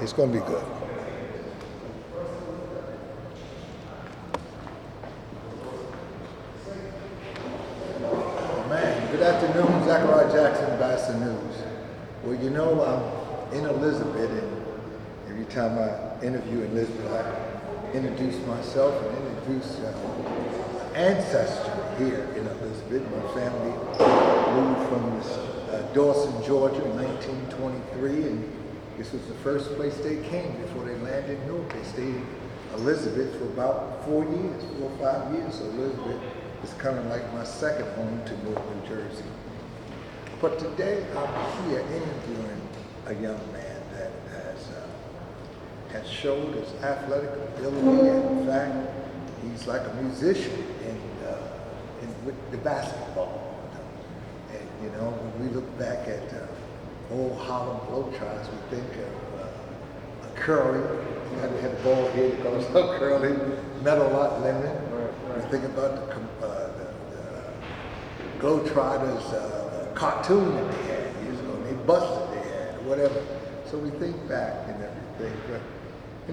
It's going to be good. Oh, man, good afternoon, Zechariah Jackson, Boston News. Well, you know, I'm in Elizabeth, and every time I interview in Elizabeth, I introduce myself and introduce ancestry here in Elizabeth. My family moved from Dawson, Georgia in 1923, and this was the first place they came before they landed in Newark. They stayed in Elizabeth for about 4 years, 4 or 5 years. So Elizabeth is kind of like my second home to Newark, New Jersey. But today I'm here interviewing a young man that has showed his athletic ability, and in fact, he's like a musician with the basketball. And you know, when we look back at old Harlem globetrotters, we think of Curly. You had a ball head that goes up Curly, Metal Lot Lemon. Right. We think about the globetrotters cartoon that they had years ago. They busted their head or whatever. So we think back and everything. But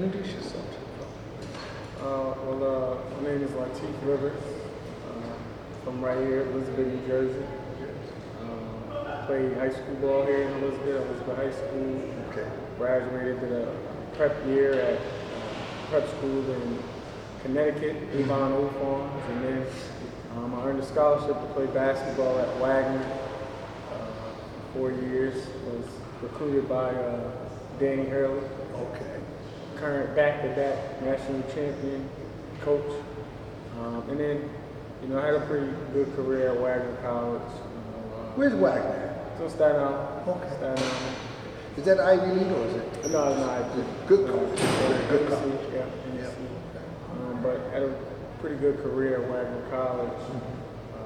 introduce yourself to the Well, my name is Latif Rivers. From right here, Elizabeth, New Jersey. Played high school ball here in Elizabeth High School. Okay. Graduated to the prep year at prep school in Connecticut, Avon Old Farms, and then I earned a scholarship to play basketball at Wagner. 4 years. Was recruited by Danny Harlem. Okay. Current back-to-back national champion coach, and then I had a pretty good career at Wagner College. Where's Wagner? So Staten Island. Okay. Staten Island. Is that Ivy League or is it? No, I did. Good college. Good college. Yeah. But had a pretty good career at Wagner College.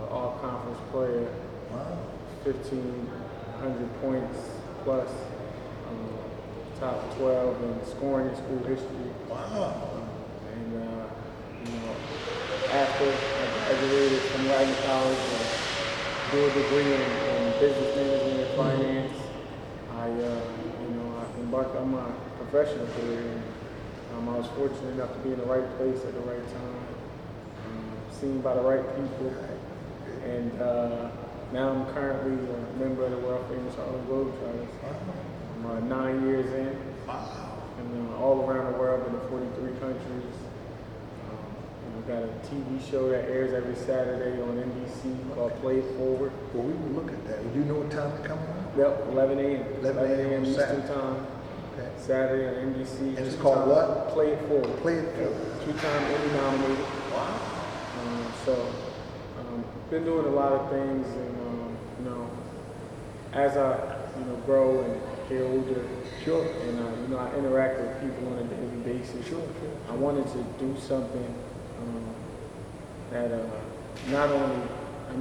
All-conference player. Wow. 1,500 points plus. Top 12 in scoring in school history. Wow. And after I graduated from Wagner College, do a degree in business management and finance, I embarked on my professional career. And, I was fortunate enough to be in the right place at the right time, seen by the right people, and now I'm currently a member of the world famous Harlem Globetrotters. I'm 9 years in. Wow. And all around the world, in 43 countries. Got a TV show that airs every Saturday on NBC called Play It Forward. Well, we will look at that. Do you know what time it's coming on? Yep, 11 a.m. 11 a.m. Eastern Time. Okay. Saturday on NBC. And it's called what? Play It Forward. Play It Forward. 2-time Emmy nominated. Wow. Been doing a lot of things, and as I grow and get older. Sure. And I interact with people on a daily basis. Sure. I wanted to do something that not only,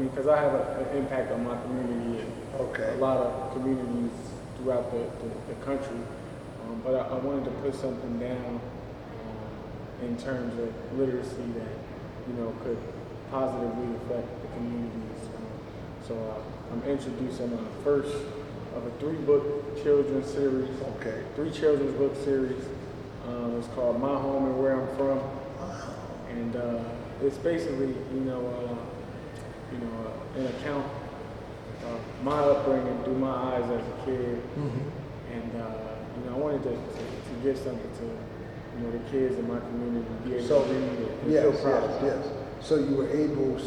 because I have an impact on my community and Okay. a lot of communities throughout the country, but I wanted to put something down in terms of literacy that could positively affect the communities. So I'm introducing my first of a 3-book children's series. Okay. 3 children's book series. It's called My Home and Where I'm From. Wow. And it's basically, an account of my upbringing through my eyes as a kid. Mm-hmm. And, I wanted to give something to, the kids in my community to be able to read it and feel proud. Yes. So you were able,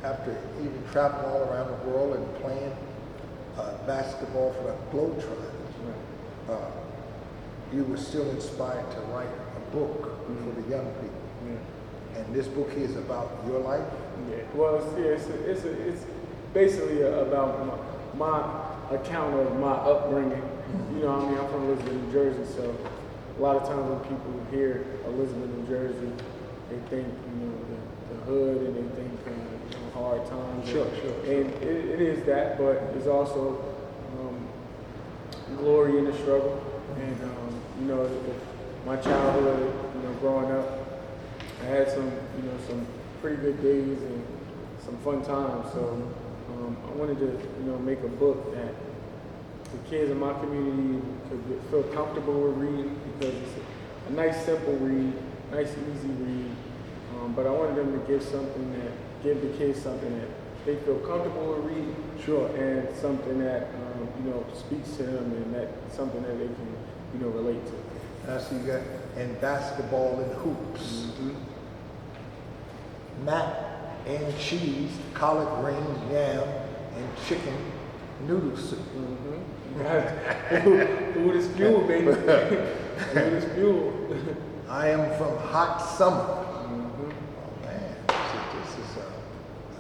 after even traveling all around the world and playing basketball for the Globetrotters, Right. You were still inspired to write a book for the young people. Yeah. And this book here is about your life? Yeah. Well, it's basically about my account of my upbringing. I'm from Elizabeth, New Jersey, so a lot of times when people hear Elizabeth, New Jersey, they think, the hood, and they think hard times. Sure. And it is that, but it's also glory in the struggle. And my childhood, growing up, I had some pretty good days and some fun times. So I wanted to, make a book that the kids in my community feel comfortable with reading because it's a nice, simple read, nice, easy read. But I wanted them to give the kids something that they feel comfortable with reading. Sure. And something that, speaks to them and that something that they can, relate to. I see you got, and basketball and hoops. Mac and cheese, collard greens, yam, and chicken noodle soup. Food is fuel, baby. Food is fuel. I am from hot summer. Oh man, this is a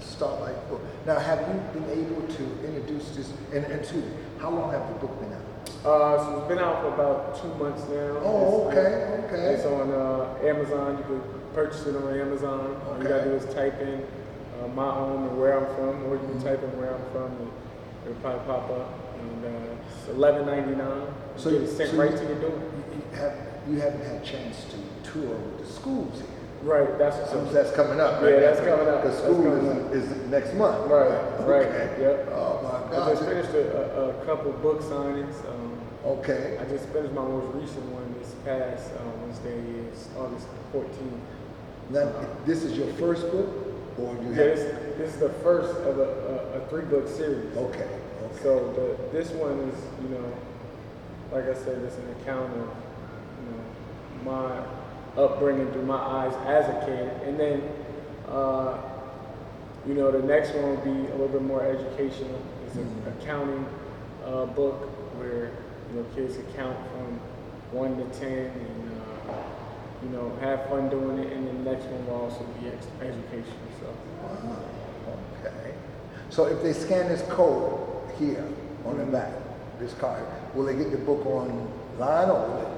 starlight book. Now, have you been able to introduce this? And how long have the book been out? So it's been out for about 2 months now. Oh, okay. It's on Amazon. You can purchase it on Amazon. All you gotta do is type in my home and where I'm from, or you can type in where I'm from, and it'll probably pop up. And it's $11.99. So you get it sent right to your door. You haven't had a chance to tour the schools here. Right, that's coming up, right? Yeah, that's coming up. Because school is next month. Right, okay. Right, yep. Oh my I God. just finished a couple book signings. Okay. I just finished my most recent one this past Wednesday, is August 14th. Now, this is your first book? Or you have? This is the first of a 3-book series. Okay. So this one is, like I said, it's an account of, my upbringing through my eyes as a kid. And then, the next one will be a little bit more educational. It's an accounting book where, kids can count from 1 to 10 and, have fun doing it. And then the next one will also be educational. So. Okay. So if they scan this code here on the back, this card, will they get the book online or will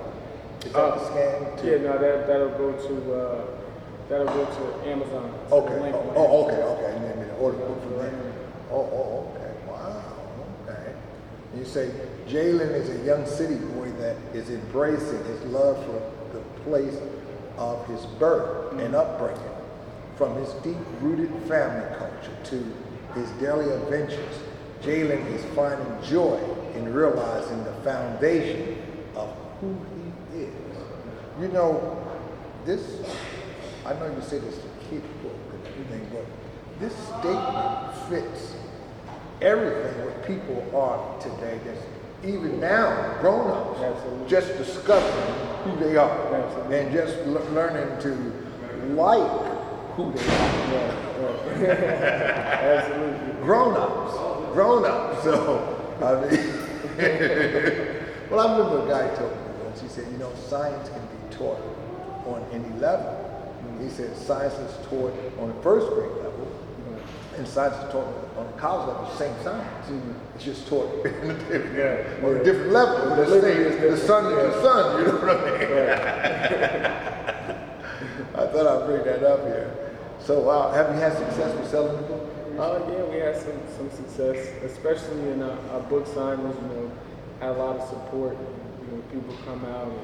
is that the scan? Yeah, no, that'll go to Amazon. Okay. Okay. And then order the book from there. Okay. Wow. Okay. And you say Jalen is a young city boy that is embracing his love for the place of his birth and upbringing, from his deep-rooted family culture to his daily adventures. Jalen is finding joy in realizing the foundation of who he is. This, I know you said it's a kid book and everything, but this statement fits everything what people are today. That's even now, grown-ups, just discovering who they are. Absolutely. And just learning to like who they are. Absolutely. Grown-ups. So, I mean, well, I remember a guy told me once, he said, science can be taught on any level. He said science is taught on the first grade level, and science is taught on the college level, same science. It's just taught on a different level. The sun is the sun, you know what I mean? I thought I'd bring that up here. So, have you had success with selling the book? Yeah, we had some success, especially in our book signings. Had a lot of support. People come out and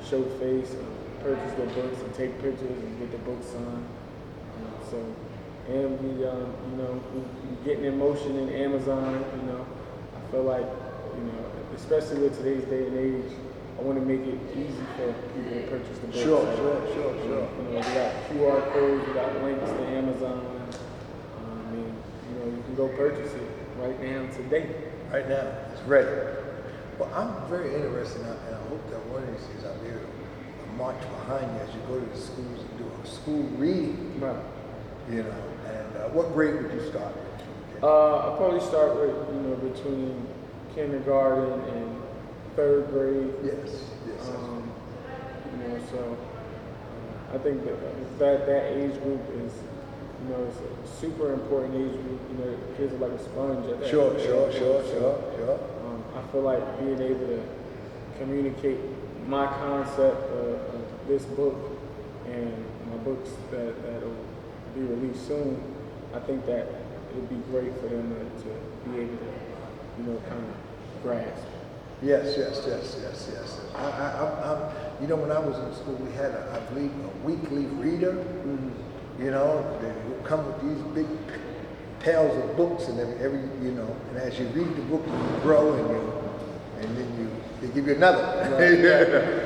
show face and purchase their books and take pictures and get the book signed. And we getting in motion in Amazon. I feel like, especially with today's day and age, I want to make it easy for people to purchase the books. Sure. We got QR codes, we got links to Amazon. You can go purchase it right now today. Right now, it's ready. Well, I'm very interested, and I hope that one of these days I'll be able to march behind you as you go to the schools and do a school reading. Right. And what grade would you start with? I'll probably start with, between kindergarten and 3rd grade. Yes. I think that age group is, it's a super important age group. Kids are like a sponge at that Sure. I feel like being able to communicate my concept of this book and my books that'll be released soon, I think that it would be great for them to be able to, kind of grasp. Yes. When I was in school, we had, I believe, a weekly reader. They would come with these big pails of books and every and as you read the book, you grow and you and then they give you another. Right.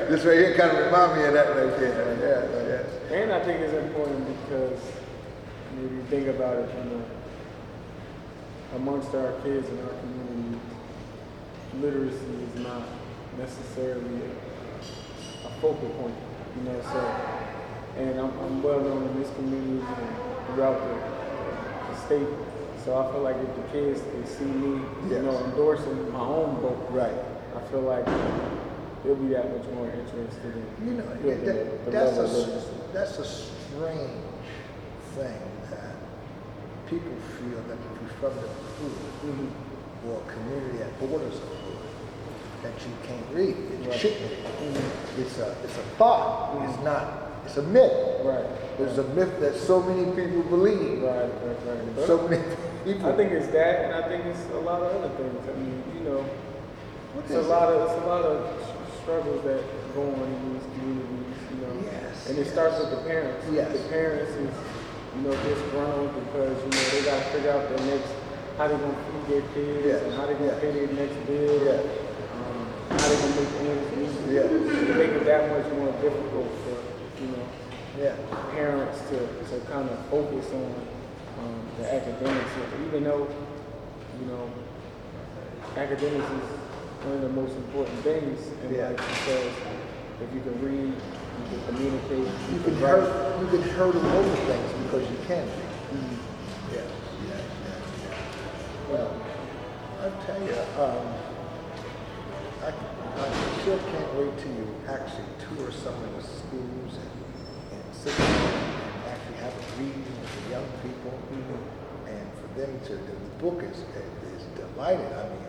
This right here kind of remind me of that right there. Yeah. And I think it's important because if you think about it, amongst our kids in our community, literacy is not necessarily a focal point, so, and I'm well known in this community and throughout the state, so I feel like if the kids, they see me, endorsing my own book, right, I feel like they'll be that much more interested in that's a strange thing that people feel that if you're from the hood or a community that borders a hood, that you can't read, that you shouldn't read. It's a thought. It's not. It's a myth. Right. There's a myth that so many people believe. Right. So many people. I think it's that, and I think it's a lot of other things. I mean, it's a lot of struggles that go on in these communities. Yes. And it starts with the parents. Yes. The parents is disgruntled because they got to figure out how they gonna feed their kids and how they gonna pay their next bill. Yeah. How they gonna make ends meet. Yeah. It make it that much more difficult for parents to kind of focus on the academics, even though academics is one of the most important things in life, because if you can read, you can communicate, you can hurdle over things because you can. Yeah. Well, I tell you, I sure can't wait till you actually tour some of the schools and sit down and actually have a reading with the young people, and for them the book is delighted. I mean, you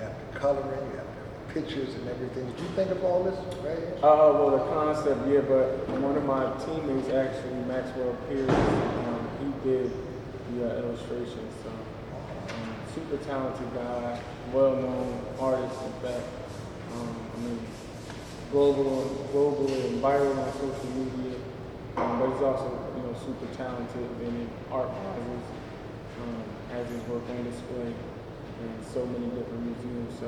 have the coloring, you have the pictures and everything. Did you think of all this right here? Well, the concept, but one of my teammates, actually, Maxwell Pierce, he did the illustrations. So, super talented guy, well-known artist, in fact. Globally and viral on social media, but he's also, super talented and in art prizes, has his work on display in so many different museums. So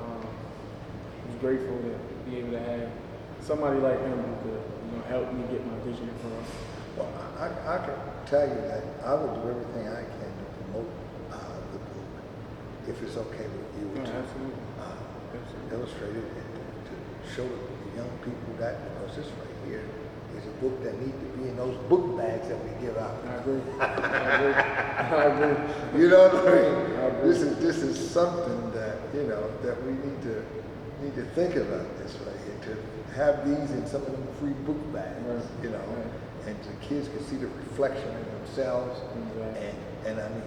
I'm grateful to be able to have somebody like him who could, help me get my vision across. Well, I can tell you that I will do everything I can to promote the book, if it's okay with you, Absolutely. Illustrate it and to show the young people that, because this right here is a book that needs to be in those book bags that we give out. I agree. I agree. You know what I mean? I agree. This is something that that we need to think about this right here, to have these in some of them free book bags, and the kids can see the reflection in themselves. And I mean,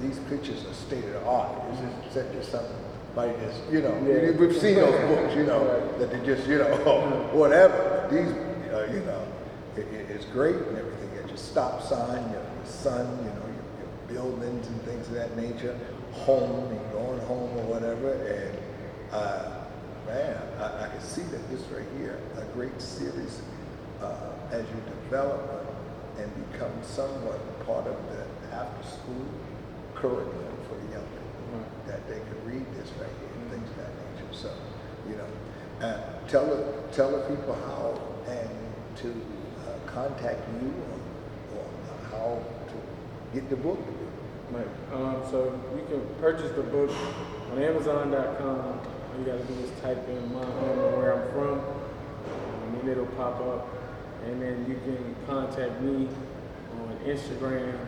these pictures are state of the art. This isn't just something. We've seen those books, that they just, whatever. These, it's great and everything. You got your stop sign, your sun, your buildings and things of that nature, home, and going home or whatever. And I can see that this right here, a great series, as you develop and become somewhat part of the after-school curriculum for the young people, that they can read this right here and things of that nature. So, tell the people how and to contact you or how to get the book. Right. So you can purchase the book on Amazon.com. All you got to do is type in my home or where I'm from, and then it'll pop up. And then you can contact me on Instagram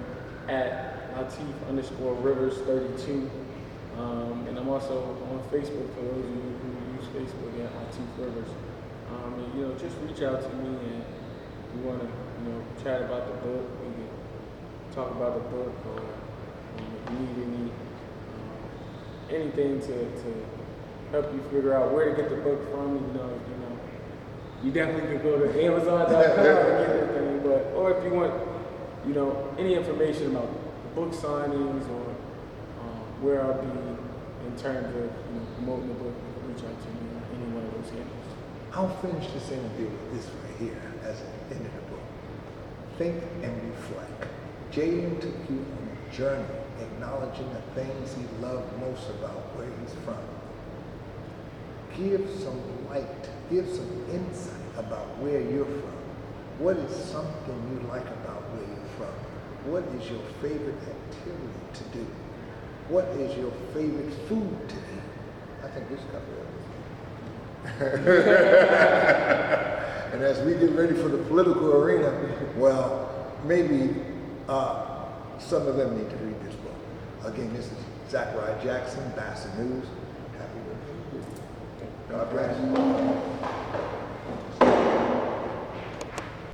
at Latif_Rivers32. And I'm also on Facebook for those of you who use Facebook at Latif Rivers. And just reach out to me, and we want to chat about the book. We can talk about the book, or if you need anything to help you figure out where to get the book from. You definitely could go to Amazon.com and get that thing. Or if you want any information about book signings or where I'll be in terms of promoting the book, reach out to me on any one of those handles. I'll finish this interview with this right here as the end of the book. Think and reflect. Jaden took you on a journey, acknowledging the things he loved most about where he's from. give some light, give some insight about where you're from. What is something you like about where you're from? What is your favorite activity to do? What is your favorite food to eat? I think this covers everything. And as we get ready for the political arena, well, maybe some of them need to read this book. Again, this is Zechariah Jackson, Boston News. Happy birthday. God bless you.